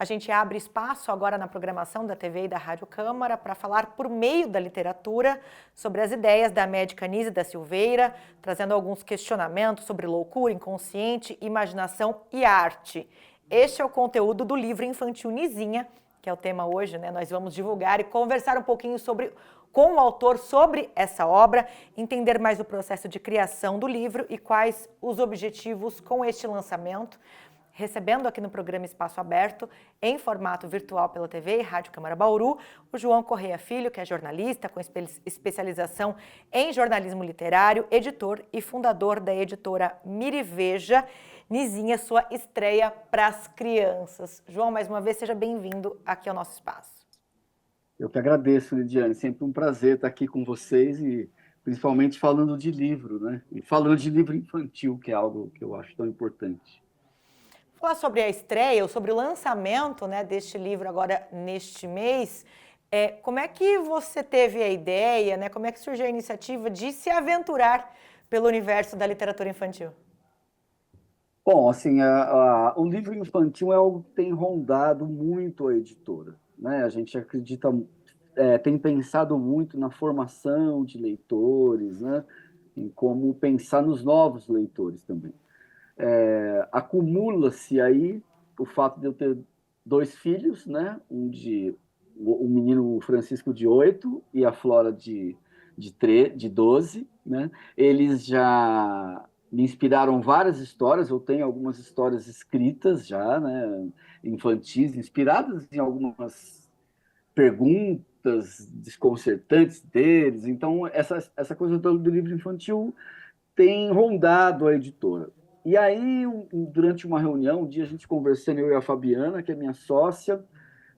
A gente abre espaço agora na programação da TV e da Rádio Câmara para falar por meio da literatura sobre as ideias da médica Anísia da Silveira, trazendo alguns questionamentos sobre loucura, inconsciente, imaginação e arte. Este é o conteúdo do livro infantil Nisinha, que é o tema hoje, né? Nós vamos divulgar e conversar um pouquinho com o autor sobre essa obra, entender mais o processo de criação do livro e quais os objetivos com este lançamento. Recebendo aqui no programa Espaço Aberto, em formato virtual pela TV e Rádio Câmara Bauru, o João Correia Filho, que é jornalista com especialização em jornalismo literário, editor e fundador da editora Miriveja. Nisinha, sua estreia para as crianças. João, mais uma vez, seja bem-vindo aqui ao nosso espaço. Eu que agradeço, Lidiane. Sempre um prazer estar aqui com vocês e principalmente falando de livro, né? E falando de livro infantil, que é algo que eu acho tão importante. Falar sobre a estreia, ou sobre o lançamento, né, deste livro agora neste mês, como é que você teve a ideia, né, como é que surgiu a iniciativa de se aventurar pelo universo da literatura infantil? Bom, assim, o livro infantil é algo que tem rondado muito a editora, né? A gente acredita, tem pensado muito na formação de leitores, né? Em como pensar nos novos leitores também. Acumula-se aí o fato de eu ter dois filhos, né? O menino Francisco de 8 e a Flora de 12, né? Eles já me inspiraram várias histórias, eu tenho algumas histórias escritas já, né? Infantis, inspiradas em algumas perguntas desconcertantes deles. Então, essa coisa do livro infantil tem rondado a editora. E aí, durante uma reunião, um dia a gente conversando, eu e a Fabiana, que é minha sócia,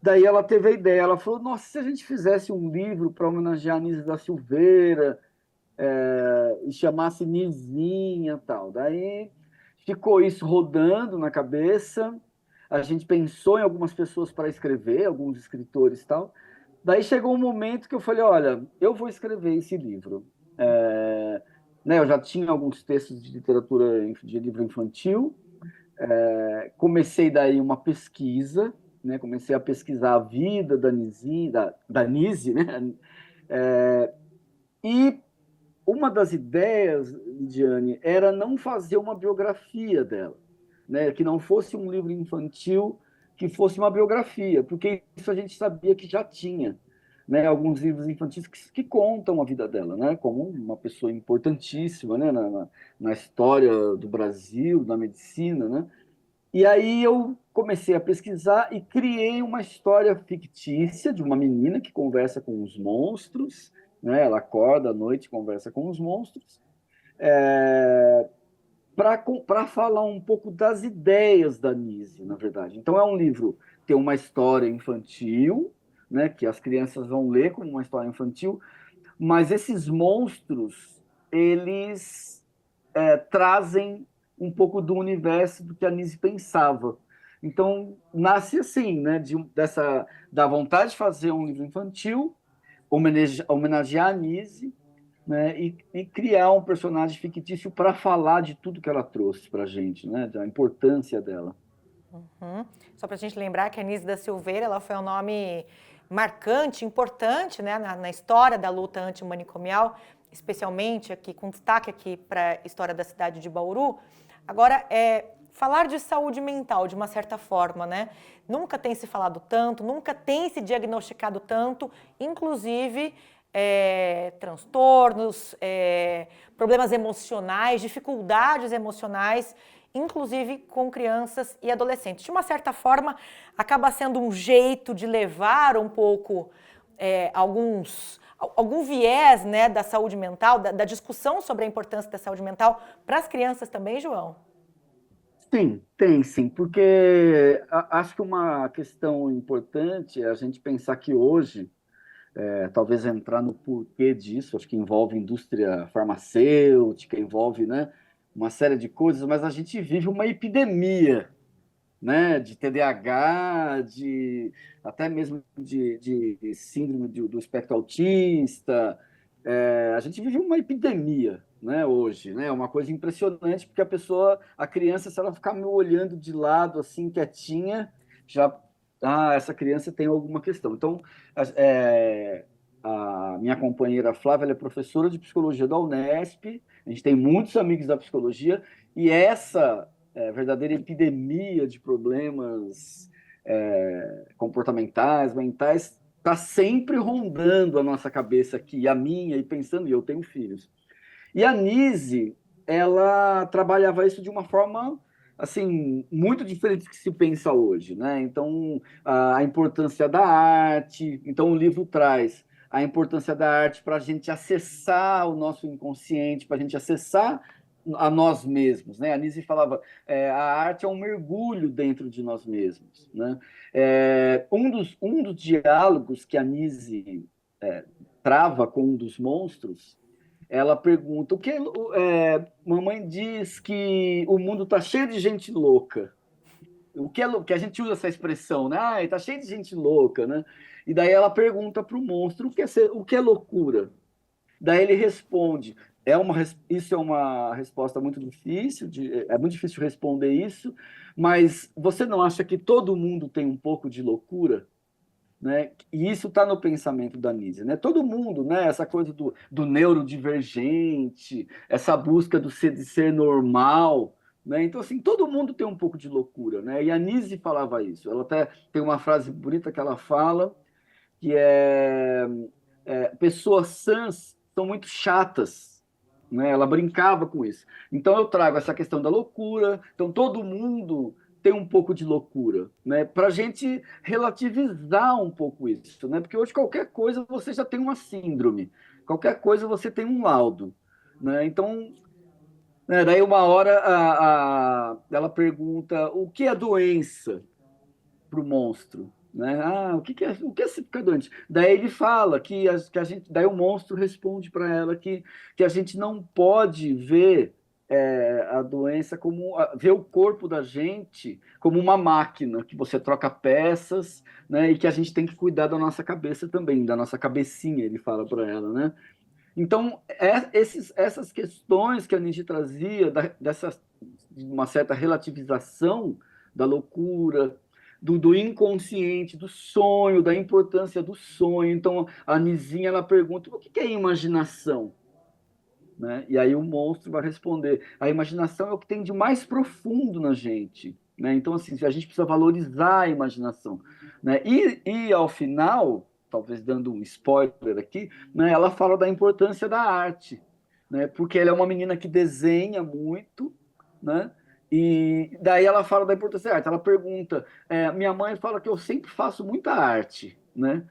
daí ela teve a ideia, ela falou, nossa, se a gente fizesse um livro para homenagear a Anísia da Silveira, e chamasse Nisinha e tal. Daí ficou isso rodando na cabeça, a gente pensou em algumas pessoas para escrever, alguns escritores e tal. Daí chegou um momento que eu falei, olha, eu vou escrever esse livro. Né, eu já tinha alguns textos de literatura de livro infantil, comecei daí uma pesquisa, né, comecei a pesquisar a vida da Nisi, da Nise, né, e uma das ideias, Lidiane, era não fazer uma biografia dela, né, que não fosse um livro infantil, que fosse uma biografia, porque isso a gente sabia que já tinha, né, alguns livros infantis que contam a vida dela, né, como uma pessoa importantíssima, né, na história do Brasil, da medicina, né. E aí eu comecei a pesquisar e criei uma história fictícia de uma menina que conversa com os monstros, né, ela acorda à noite e conversa com os monstros, para falar um pouco das ideias da Nise, na verdade. Então é um livro, tem uma história infantil, né, que as crianças vão ler como uma história infantil, mas esses monstros, eles trazem um pouco do universo do que a Nise pensava. Então, nasce assim, né, da vontade de fazer um livro infantil, homenagear a Nise, né, e criar um personagem fictício para falar de tudo que ela trouxe para a gente, né, da importância dela. Uhum. Só para a gente lembrar que a Anísia da Silveira, ela foi um nome marcante, importante, né, na história da luta antimanicomial, especialmente aqui, com destaque aqui para a história da cidade de Bauru. Agora, falar de saúde mental, de uma certa forma, né? Nunca tem se falado tanto, nunca tem se diagnosticado tanto, inclusive transtornos, problemas emocionais, dificuldades emocionais, inclusive com crianças e adolescentes. De uma certa forma, acaba sendo um jeito de levar um pouco algum viés, né, da saúde mental, da discussão sobre a importância da saúde mental para as crianças também, João? Sim, tem sim, porque acho que uma questão importante é a gente pensar que hoje, talvez entrar no porquê disso, acho que envolve indústria farmacêutica, envolve, né, uma série de coisas, mas a gente vive uma epidemia, né, de TDAH, até mesmo de síndrome do espectro autista. A gente vive uma epidemia, né, hoje, né, uma coisa impressionante, porque a criança, se ela ficar me olhando de lado, assim, quietinha, já essa criança tem alguma questão. Então, a minha companheira Flávia, ela é professora de psicologia da Unesp, a gente tem muitos amigos da psicologia, e essa verdadeira epidemia de problemas comportamentais, mentais, está sempre rondando a nossa cabeça aqui, a minha, e pensando, e eu tenho filhos. E a Nise, ela trabalhava isso de uma forma assim muito diferente do que se pensa hoje, né? Então, a importância da arte. Então, o livro traz a importância da arte para a gente acessar o nosso inconsciente, para a gente acessar a nós mesmos, né? A Nise falava, a arte é um mergulho dentro de nós mesmos, né? Um dos diálogos que a Nise trava com um dos monstros, ela pergunta: mamãe diz que o mundo está cheio de gente louca. Que a gente usa essa expressão, né? Ah, está cheio de gente louca, né? E daí ela pergunta para o monstro o que é loucura. Daí ele responde: isso é uma resposta muito difícil, é muito difícil responder isso, mas você não acha que todo mundo tem um pouco de loucura? Né? E isso está no pensamento da Nise, né? Todo mundo, né? Essa coisa do neurodivergente, essa busca de ser normal, né? Então, assim, todo mundo tem um pouco de loucura, né? E a Nise falava isso. Ela até tem uma frase bonita que ela fala, que pessoas sãs são muito chatas, né? Ela brincava com isso. Então eu trago essa questão da loucura. Então todo mundo tem um pouco de loucura, né? Para a gente relativizar um pouco isso, né? Porque hoje qualquer coisa você já tem uma síndrome, qualquer coisa você tem um laudo, né? Então, daí uma hora ela pergunta o que é doença para o monstro, né? O que é ficar doente? Daí ele fala que a gente, daí o monstro responde para ela que a gente não pode ver a doença ver o corpo da gente como uma máquina que você troca peças, né? E que a gente tem que cuidar da nossa cabeça também, da nossa cabecinha, ele fala para ela, né? Então, essas questões que a Nietzsche trazia, de uma certa relativização da loucura, do inconsciente, do sonho, da importância do sonho. Então, a Nizinha, ela pergunta, o que é imaginação? Né? E aí o monstro vai responder, a imaginação é o que tem de mais profundo na gente. Né? Então, assim, a gente precisa valorizar a imaginação. Né? E ao final, talvez dando um spoiler aqui, né, ela fala da importância da arte, né? Porque ela é uma menina que desenha muito, né? E daí ela fala da importância da arte. Ela pergunta, minha mãe fala que eu sempre faço muita arte, né?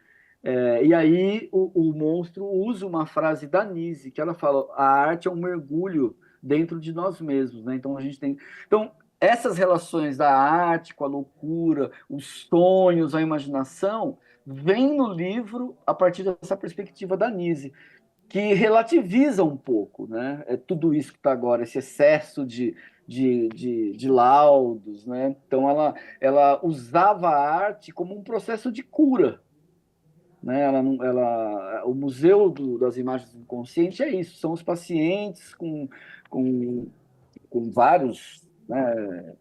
E aí o monstro usa uma frase da Nise, que ela fala: a arte é um mergulho dentro de nós mesmos, né? Então a gente tem. Então, essas relações da arte com a loucura, os sonhos, a imaginação, vem no livro a partir dessa perspectiva da Nise, que relativiza um pouco, né? É tudo isso que está agora, esse excesso de laudos, né? Então ela usava a arte como um processo de cura, né? O Museu das Imagens do Inconsciente é isso, são os pacientes com, com vários, né,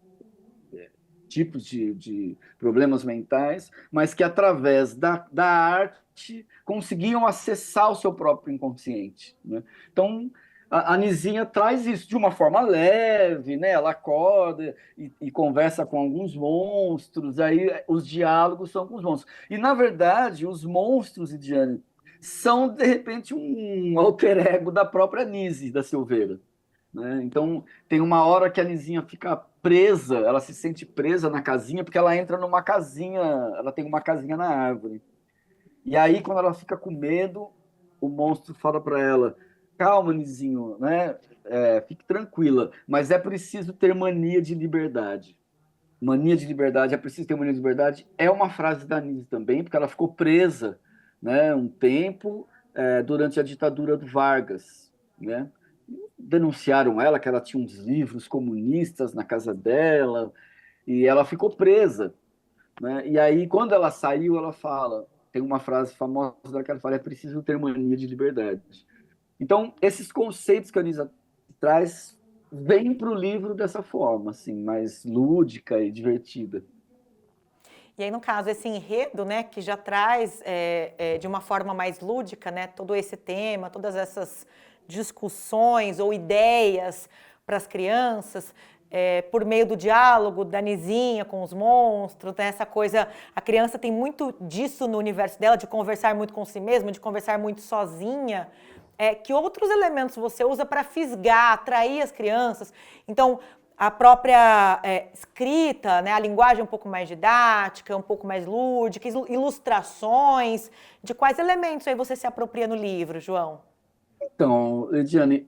tipos de problemas mentais, mas que através da arte conseguiam acessar o seu próprio inconsciente. Né? Então, a Nizinha traz isso de uma forma leve, né? Ela acorda e conversa com alguns monstros, aí os diálogos são com os monstros. E, na verdade, os monstros, Idiane, são, de repente, um alter ego da própria Nise da Silveira. Né? Então, tem uma hora que a Nizinha fica presa, ela se sente presa na casinha, porque ela entra numa casinha, ela tem uma casinha na árvore. E aí, quando ela fica com medo, o monstro fala para ela: calma, Nizinho, né? Fique tranquila, mas é preciso ter mania de liberdade. Mania de liberdade, é preciso ter mania de liberdade. É uma frase da Nise também, porque ela ficou presa, né, um tempo, durante a ditadura do Vargas, né? Denunciaram ela que ela tinha uns livros comunistas na casa dela e ela ficou presa, né? E aí quando ela saiu, ela fala, tem uma frase famosa dela que ela fala: é preciso ter mania de liberdade. Então esses conceitos que a Anisa traz vêm para o livro dessa forma, assim, mais lúdica e divertida. E aí, no caso, esse enredo, né, que já traz de uma forma mais lúdica, né, todo esse tema, todas essas discussões ou ideias para as crianças, por meio do diálogo da Nizinha com os monstros, né, essa coisa, a criança tem muito disso no universo dela, de conversar muito com si mesma, de conversar muito sozinha. Que outros elementos você usa para fisgar, atrair as crianças? Então, a própria escrita, né, a linguagem um pouco mais didática, um pouco mais lúdica, ilustrações, de quais elementos aí você se apropria no livro, João? Então, Ediane,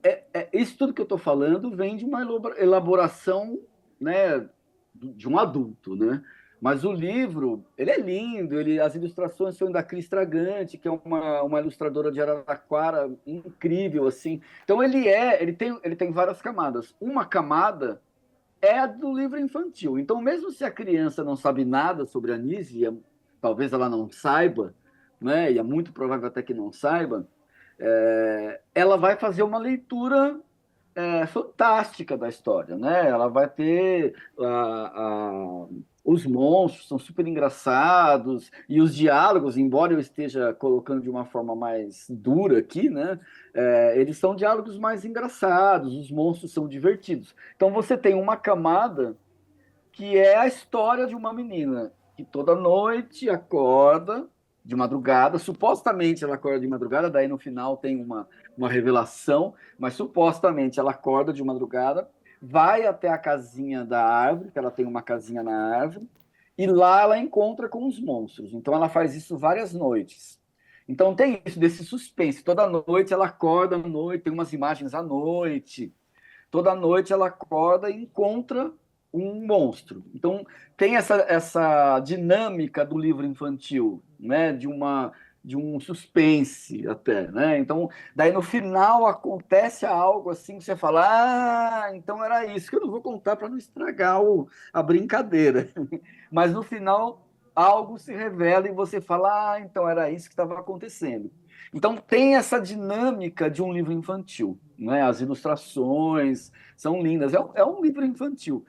isso tudo que eu estou falando vem de uma elaboração, né, de um adulto, né? Mas o livro, ele é lindo, as ilustrações são da Cris Tragante, que é uma ilustradora de Araraquara incrível, assim. Então, ele tem várias camadas. Uma camada é a do livro infantil. Então, mesmo se a criança não sabe nada sobre a Anísia, talvez ela não saiba, né? E é muito provável até que não saiba, ela vai fazer uma leitura fantástica da história, né? Ela vai ter os monstros são super engraçados e os diálogos, embora eu esteja colocando de uma forma mais dura aqui, né? Eles são diálogos mais engraçados, os monstros são divertidos. Então você tem uma camada que é a história de uma menina que toda noite acorda de madrugada, supostamente ela acorda de madrugada, daí no final tem uma revelação, mas supostamente ela acorda de madrugada, vai até a casinha da árvore, que ela tem uma casinha na árvore, e lá ela encontra com os monstros. Então ela faz isso várias noites. Então tem isso, desse suspense. Toda noite ela acorda à noite, tem umas imagens à noite, toda noite ela acorda e encontra um monstro. Então, tem essa dinâmica do livro infantil, né? De um suspense até, né? Então, daí no final acontece algo assim que você fala, então era isso, que eu não vou contar para não estragar a brincadeira. Mas no final algo se revela e você fala, então era isso que estava acontecendo. Então tem essa dinâmica de um livro infantil, né? As ilustrações são lindas. É um livro infantil,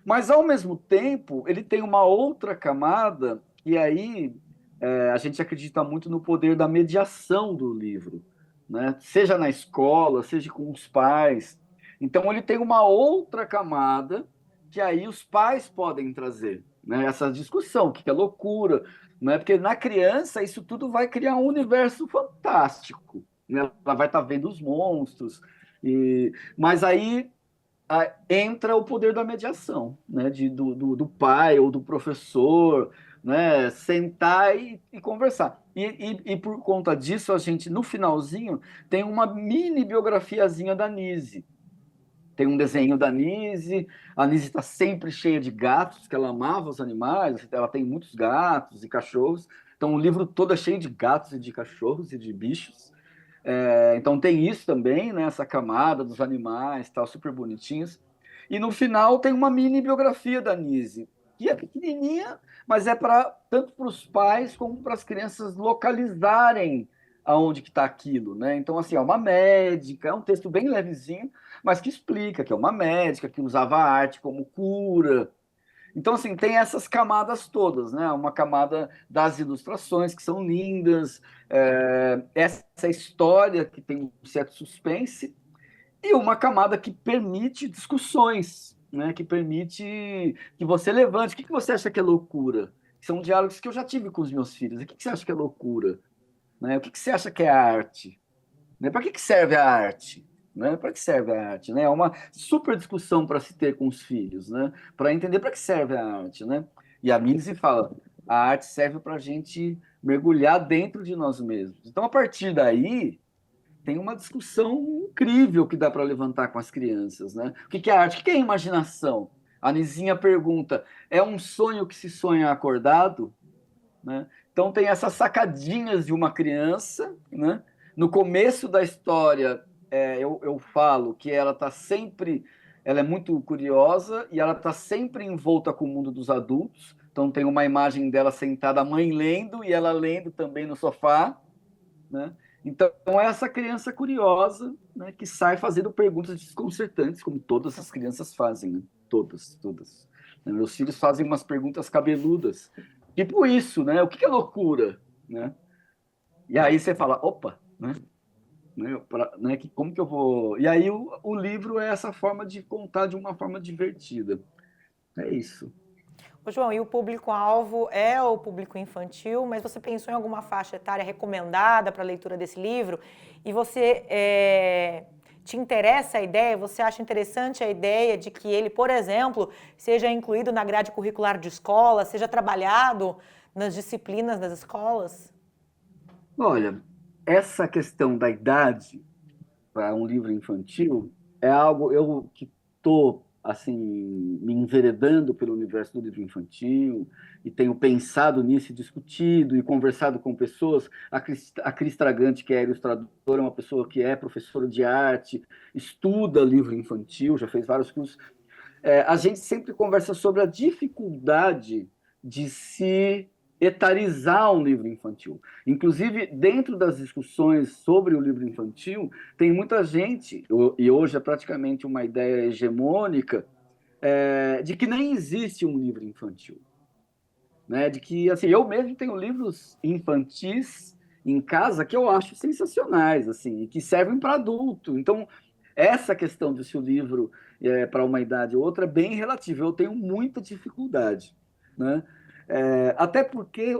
mas ao mesmo tempo ele tem uma outra camada e aí a gente acredita muito no poder da mediação do livro, né? Seja na escola, seja com os pais. Então ele tem uma outra camada que aí os pais podem trazer, né? Essa discussão, o que é loucura, né? Porque na criança isso tudo vai criar um universo fantástico, né? Ela vai estar vendo os monstros, mas aí entra o poder da mediação, né? Do pai ou do professor, né? Sentar e conversar. E por conta disso, a gente, no finalzinho, tem uma mini biografiazinha da Nise. Tem um desenho da Nise, a Nise está sempre cheia de gatos, que ela amava os animais, ela tem muitos gatos e cachorros, então o livro todo é cheio de gatos e de cachorros e de bichos. Então tem isso também, né, essa camada dos animais, tal, super bonitinhos. E no final tem uma mini biografia da Nise, que é pequenininha, mas é tanto para os pais como para as crianças localizarem aonde que está aquilo, né? Então, assim, é uma médica, é um texto bem levezinho, mas que explica que é uma médica que usava a arte como cura. Então, assim, tem essas camadas todas, né? Uma camada das ilustrações, que são lindas, essa história que tem um certo suspense, e uma camada que permite discussões, né? Que permite que você levante. O que você acha que é loucura? São diálogos que eu já tive com os meus filhos. O que você acha que é loucura? Né? O que você acha que é arte? Né? Para que serve a arte? Né? Para que serve a arte? Né? É uma super discussão para se ter com os filhos, né? Para entender para que serve a arte. Né? E a Minzy fala, a arte serve para a gente mergulhar dentro de nós mesmos. Então, a partir daí, tem uma discussão incrível que dá para levantar com as crianças. Né? O que é arte? O que é imaginação? A Nizinha pergunta, é um sonho que se sonha acordado? Né? Então tem essas sacadinhas de uma criança, né? No começo da história, eu falo que ela é muito curiosa e ela está sempre envolta com o mundo dos adultos. Então tem uma imagem dela sentada, a mãe lendo e ela lendo também no sofá, né? Então é essa criança curiosa, né, que sai fazendo perguntas desconcertantes, como todas as crianças fazem, né? Todas, todas. Meus filhos fazem umas perguntas cabeludas, Tipo isso, né? O que é loucura, né? E aí você fala, opa, né, como que eu vou... E aí o livro é essa forma de contar de uma forma divertida. É isso. Ô, João, e o público-alvo é o público infantil, mas você pensou em alguma faixa etária recomendada para a leitura desse livro? E você te interessa a ideia? Você acha interessante a ideia de que ele, por exemplo, seja incluído na grade curricular de escola, seja trabalhado nas disciplinas das escolas? Olha, essa questão da idade para um livro infantil é algo eu que estou assim me enveredando pelo universo do livro infantil e tenho pensado nisso, e discutido e conversado com pessoas. A Cris Tragante, que é ilustradora, é uma pessoa que é professora de arte, estuda livro infantil, já fez vários cursos. A gente sempre conversa sobre a dificuldade de se etarizar um livro infantil. Inclusive, dentro das discussões sobre o livro infantil, tem muita gente, e hoje é praticamente uma ideia hegemônica, de que nem existe um livro infantil. Né? De que, assim, eu mesmo tenho livros infantis em casa que eu acho sensacionais, assim, e que servem para adulto. Então, essa questão de se o livro para uma idade ou outra é bem relativa. Eu tenho muita dificuldade, né? Até porque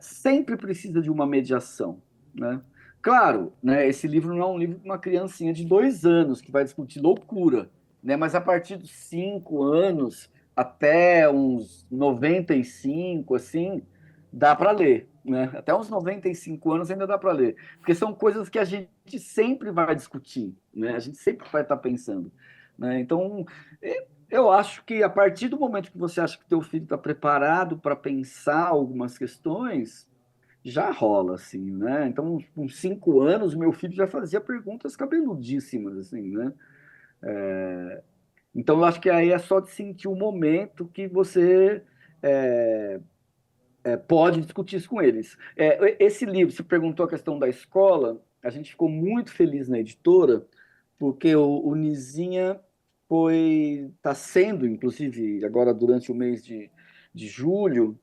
sempre precisa de uma mediação, né? Claro, né, esse livro não é um livro para uma criancinha de 2 anos que vai discutir loucura, né? Mas a partir dos 5 anos até uns 95, assim, dá para ler, né? Até uns 95 anos ainda dá para ler, porque são coisas que a gente sempre vai discutir, né? A gente sempre vai estar pensando, né? Então, eu acho que a partir do momento que você acha que teu filho está preparado para pensar algumas questões, já rola, assim, né? Então, com 5 anos, meu filho já fazia perguntas cabeludíssimas, assim, né? Então, eu acho que aí é só de sentir o momento que você é, pode discutir isso com eles. Esse livro, você perguntou a questão da escola, a gente ficou muito feliz na editora, porque o Nizinha está sendo, inclusive, agora durante o mês de julho,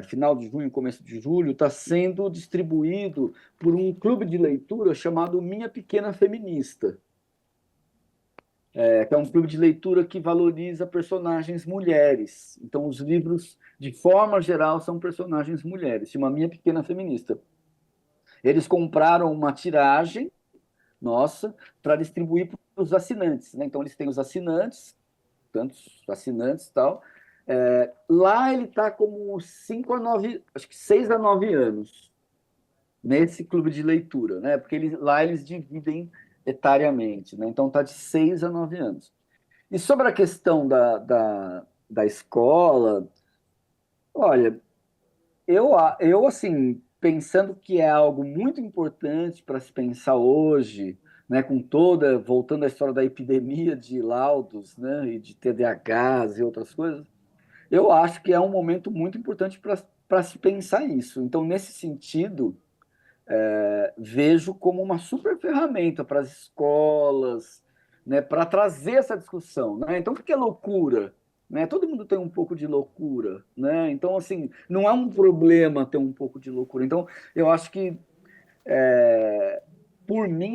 final de junho, começo de julho, está sendo distribuído por um clube de leitura chamado Minha Pequena Feminista. Que é um clube de leitura que valoriza personagens mulheres. Então, os livros, de forma geral, são personagens mulheres. Chama Minha Pequena Feminista. Eles compraram uma tiragem nossa para distribuir para os assinantes. Né? Então, eles têm os assinantes, tantos assinantes e tal. Lá ele está como 5 a 9, acho que 6 a 9 anos, nesse clube de leitura, né? Porque lá eles dividem etariamente, né? Então está de 6 a 9 anos. E sobre a questão da escola, olha, eu assim, pensando que é algo muito importante para se pensar hoje, né, voltando à história da epidemia de laudos, né, e de TDAHs e outras coisas, eu acho que é um momento muito importante para se pensar isso. Então, nesse sentido, vejo como uma super ferramenta para as escolas, né, para trazer essa discussão, né? Então, o que é loucura? Né? Todo mundo tem um pouco de loucura, né? Então, assim, não é um problema ter um pouco de loucura. Então, eu acho que, por mim,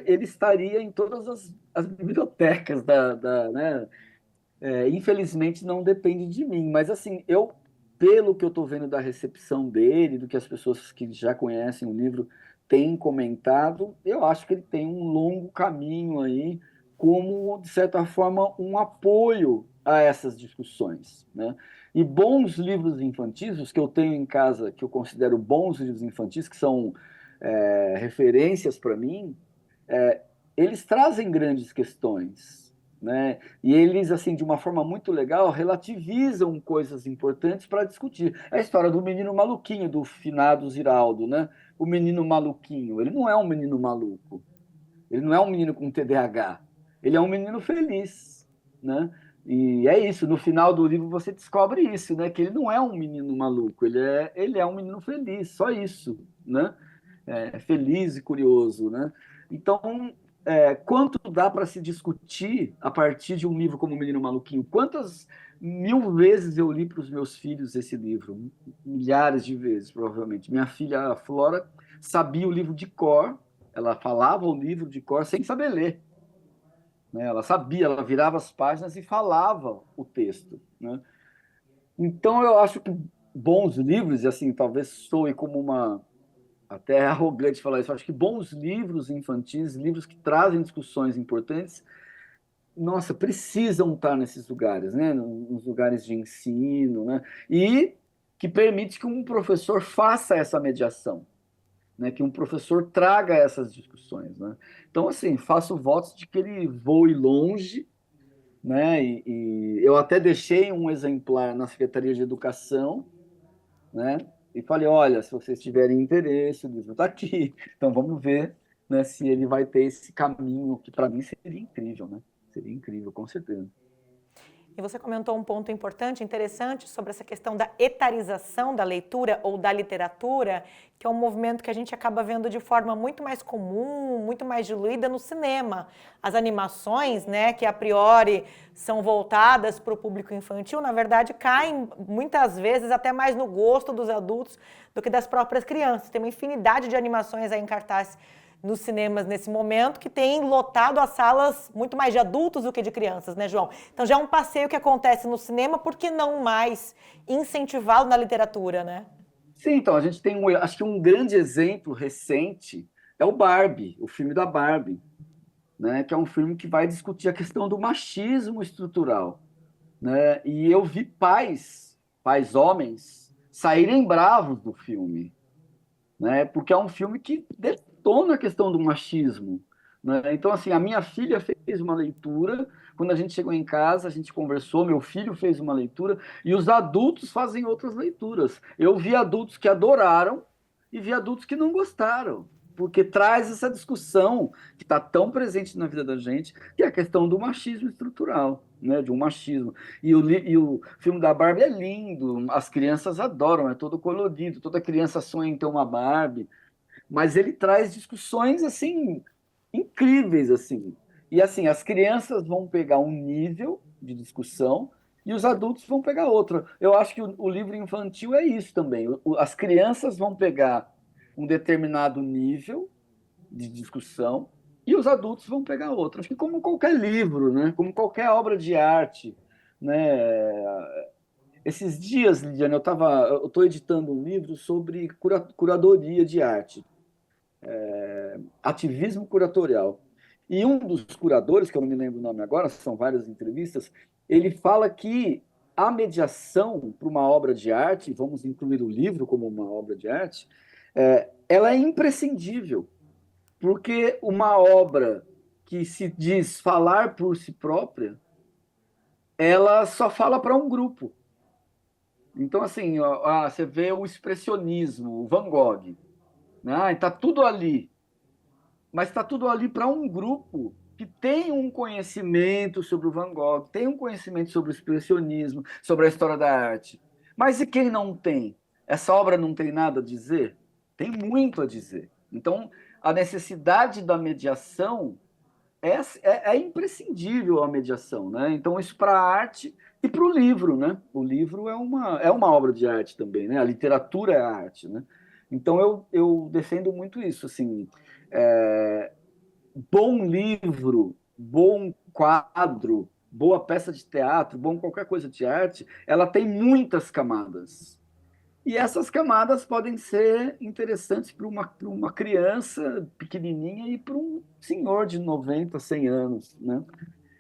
ele estaria em todas as bibliotecas né? Infelizmente, não depende de mim, mas assim, pelo que eu estou vendo da recepção dele, do que as pessoas que já conhecem o livro têm comentado, eu acho que ele tem um longo caminho aí, como, de certa forma, um apoio a essas discussões, né? E bons livros infantis, os que eu tenho em casa, que eu considero bons livros infantis, que são referências para mim, é, eles trazem grandes questões, né? E eles, assim, de uma forma muito legal, relativizam coisas importantes para discutir. É a história do menino maluquinho, do finado Ziraldo, né? O menino maluquinho. Ele não é um menino maluco. Ele não é um menino com TDAH. Ele é um menino feliz, né? E é isso. No final do livro você descobre isso, né? Que ele não é um menino maluco. Ele é um menino feliz. Só isso, né? Feliz e curioso, né? Então, quanto dá para se discutir a partir de um livro como O Menino Maluquinho? Quantas mil vezes eu li para os meus filhos esse livro? Milhares de vezes, provavelmente. Minha filha, a Flora, sabia o livro de cor, ela falava o livro de cor sem saber ler, né? Ela sabia, ela virava as páginas e falava o texto, né? Então, eu acho que bons livros, e assim, talvez soe como uma até é arrogante falar isso. Eu acho que bons livros infantis, livros que trazem discussões importantes, nossa, precisam estar nesses lugares, né? Nos lugares de ensino, né? E que permite que um professor faça essa mediação, né? Que um professor traga essas discussões, né? Então, assim, faço votos de que ele voe longe, né? E eu até deixei um exemplar na Secretaria de Educação, né? E falei, olha, se vocês tiverem interesse, o livro está aqui. Então vamos ver, né, se ele vai ter esse caminho, que para mim seria incrível, né? Seria incrível, com certeza. E você comentou um ponto importante, interessante, sobre essa questão da etarização da leitura ou da literatura, que é um movimento que a gente acaba vendo de forma muito mais comum, muito mais diluída no cinema. As animações, né, que a priori são voltadas para o público infantil, na verdade, caem muitas vezes até mais no gosto dos adultos do que das próprias crianças. Tem uma infinidade de animações aí em cartaz nos cinemas nesse momento, que tem lotado as salas muito mais de adultos do que de crianças, né, João? Então já é um passeio que acontece no cinema, por que não mais incentivá-lo na literatura, né? Sim, então a gente tem acho que um grande exemplo recente é o Barbie, o filme da Barbie, né? Que é um filme que vai discutir a questão do machismo estrutural, né? E eu vi pais homens, saírem bravos do filme, né? Porque é um filme que detona a questão do machismo, né? Então, assim, a minha filha fez uma leitura, quando a gente chegou em casa, a gente conversou, meu filho fez uma leitura, e os adultos fazem outras leituras. Eu vi adultos que adoraram e vi adultos que não gostaram, porque traz essa discussão que está tão presente na vida da gente, que é a questão do machismo estrutural, né, de um machismo. E o filme da Barbie é lindo, as crianças adoram, é todo colorido, toda criança sonha em ter uma Barbie, mas ele traz discussões assim incríveis assim. E assim, as crianças vão pegar um nível de discussão e os adultos vão pegar outro. Eu acho que o livro infantil é isso também. As crianças vão pegar um determinado nível de discussão e os adultos vão pegar outro. Acho que como qualquer livro, né? Como qualquer obra de arte, né? Esses dias, Lidiane, eu estou editando um livro sobre curadoria de arte, ativismo curatorial. E um dos curadores, que eu não me lembro o nome agora, são várias entrevistas, ele fala que a mediação para uma obra de arte, vamos incluir o livro como uma obra de arte, ela é imprescindível, porque uma obra que se diz falar por si própria, ela só fala para um grupo. Então, assim, você vê o expressionismo, o Van Gogh, né? Está tudo ali, mas está tudo ali para um grupo que tem um conhecimento sobre o Van Gogh, tem um conhecimento sobre o expressionismo, sobre a história da arte. Mas e quem não tem? Essa obra não tem nada a dizer? Tem muito a dizer. Então, a necessidade da mediação é imprescindível a mediação, né? Então, isso para a arte e para o livro, né? O livro é uma obra de arte também, né? A literatura é a arte, né? Então, eu defendo muito isso, assim, é, bom livro, bom quadro, boa peça de teatro, bom qualquer coisa de arte, ela tem muitas camadas. E essas camadas podem ser interessantes para uma criança pequenininha e para um senhor de 90, 100 anos, né?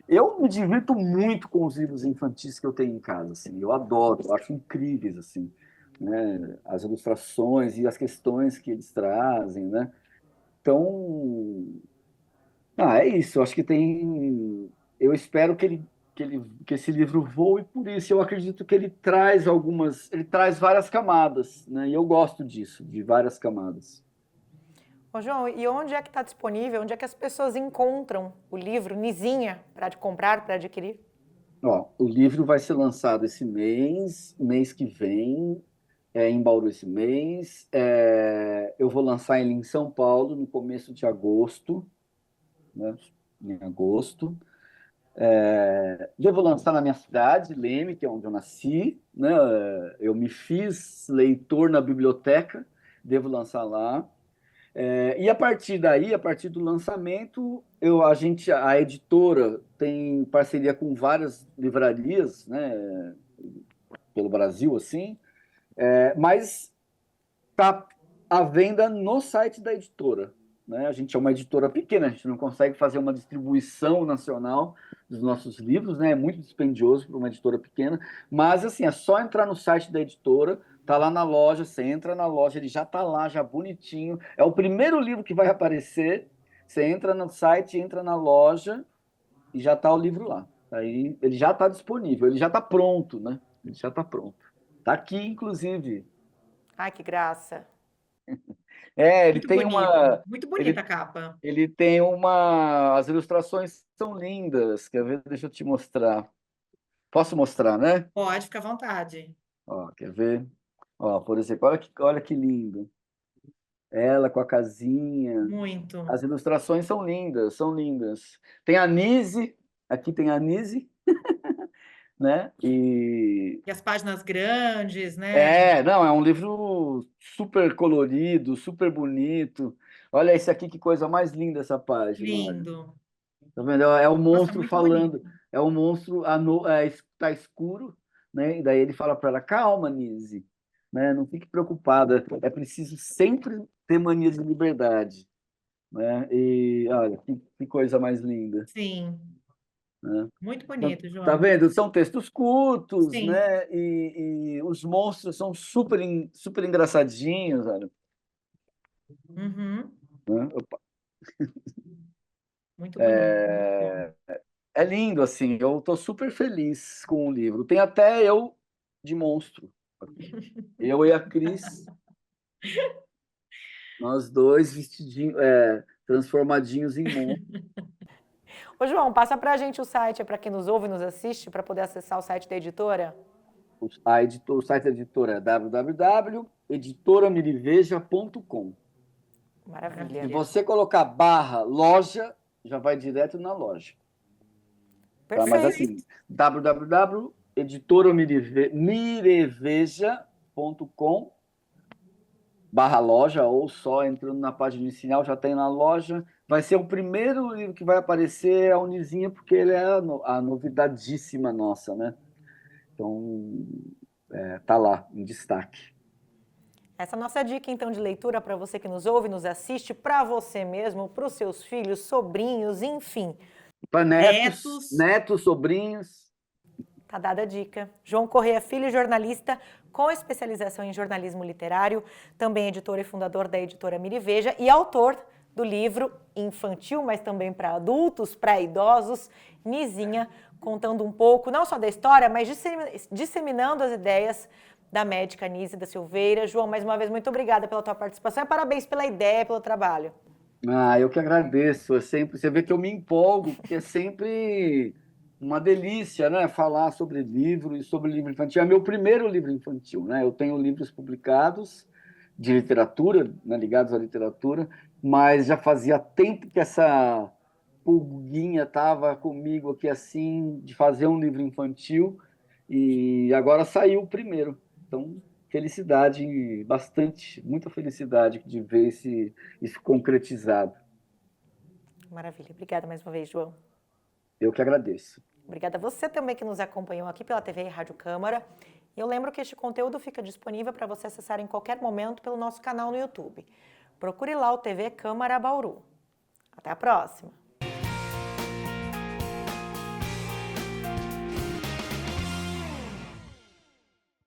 Eu me divirto muito com os livros infantis que eu tenho em casa, assim. Eu adoro, eu acho incríveis, assim, né? As ilustrações e as questões que eles trazem, né? Então, é isso. Eu acho que tem. Eu espero que esse livro voe por isso. Eu acredito que ele traz algumas. Ele traz várias camadas, né? E eu gosto disso, de várias camadas. Ô, João, e onde é que está disponível? Onde é que as pessoas encontram o livro Nizinha para comprar, para adquirir? Ó, o livro vai ser lançado esse mês que vem, em Bauru esse mês. Eu vou lançar ele em São Paulo no começo de agosto. né, em agosto. Devo lançar na minha cidade, Leme, que é onde eu nasci, né? Eu me fiz leitor na biblioteca, devo lançar lá. E a partir daí, a partir do lançamento, a editora tem parceria com várias livrarias, né, pelo Brasil, assim, mas está à venda no site da editora. Né? A gente é uma editora pequena, a gente não consegue fazer uma distribuição nacional dos nossos livros, né? É muito dispendioso para uma editora pequena, mas assim, é só entrar no site da editora, tá lá na loja, você entra na loja, ele já tá lá, já bonitinho. É o primeiro livro que vai aparecer. Você entra no site, entra na loja e já tá o livro lá. Aí ele já está disponível, ele já está pronto, né? Ele já está pronto. Tá aqui, inclusive. Ai, que graça. Ele Muito tem bonito, uma. muito bonita Ele, a capa. ele tem uma. As ilustrações são lindas. Quer ver? Deixa eu te mostrar. Posso mostrar, né? Pode ficar à vontade. Ó, quer ver? Ó, por exemplo, olha que lindo. Ela com a casinha. Muito. As ilustrações são lindas, são lindas. Tem a Nise, aqui tem a Nise, né? E as páginas grandes, né? Não, é um livro super colorido, super bonito. Olha esse aqui, que coisa mais linda essa página, olha. Lindo. Tá vendo? É o Nossa, monstro muito bonito. falando. É o monstro, tá escuro, né? E daí ele fala para ela: calma, Nise, né? Não fique preocupada. É preciso sempre ter mania de liberdade, né? E olha, que coisa mais linda, Sim, né? muito Então, bonito, tá João. vendo? São textos curtos, Sim. né? E os monstros são super engraçadinhos, olha, Uhum. né? Muito bonito. Muito bom. É, é lindo, assim. Eu tô super feliz com o livro. Tem até eu de monstro aqui. Eu e a Cris, nós dois vestidinhos, transformadinhos em monstros. Ô, João, passa pra gente o site para quem nos ouve e nos assiste, para poder acessar o site da editora. O site da editora é www.editoramiriveja.com. Se Maravilha. você colocar barra loja, já vai direto na loja. Tá? Mas Perfeito. assim, www.editoramiriveja.com barra loja, ou só entrando na página inicial, já tem na loja. Vai ser o primeiro livro que vai aparecer a Unizinha, porque ele é a novidadíssima nossa, né? Então, tá lá, em destaque. Essa é a nossa dica, então, de leitura para você que nos ouve, nos assiste, para você mesmo, para os seus filhos, sobrinhos, enfim. Para netos, Netos. netos, sobrinhos. Tá dada a dica. João Correia Filho, jornalista com especialização em jornalismo literário, também editor e fundador da editora Miriveja e autor do livro infantil, mas também para adultos, para idosos, Nizinha, contando um pouco, não só da história, mas disseminando as ideias da médica Nise da Silveira. João, mais uma vez, muito obrigada pela tua participação e parabéns pela ideia, pelo trabalho. Eu que agradeço. Você vê que eu me empolgo, porque é sempre uma delícia, né? Falar sobre livro e sobre livro infantil. É meu primeiro livro infantil, né? Eu tenho livros publicados de literatura, né, ligados à literatura, mas já fazia tempo que essa pulguinha estava comigo aqui assim, de fazer um livro infantil, e agora saiu o primeiro. Então, felicidade, muita felicidade de ver isso concretizado. Maravilha. Obrigada mais uma vez, João. Eu que agradeço. Obrigada a você também que nos acompanhou aqui pela TV e Rádio Câmara. E eu lembro que este conteúdo fica disponível para você acessar em qualquer momento pelo nosso canal no YouTube. Procure lá o TV Câmara Bauru. Até a próxima!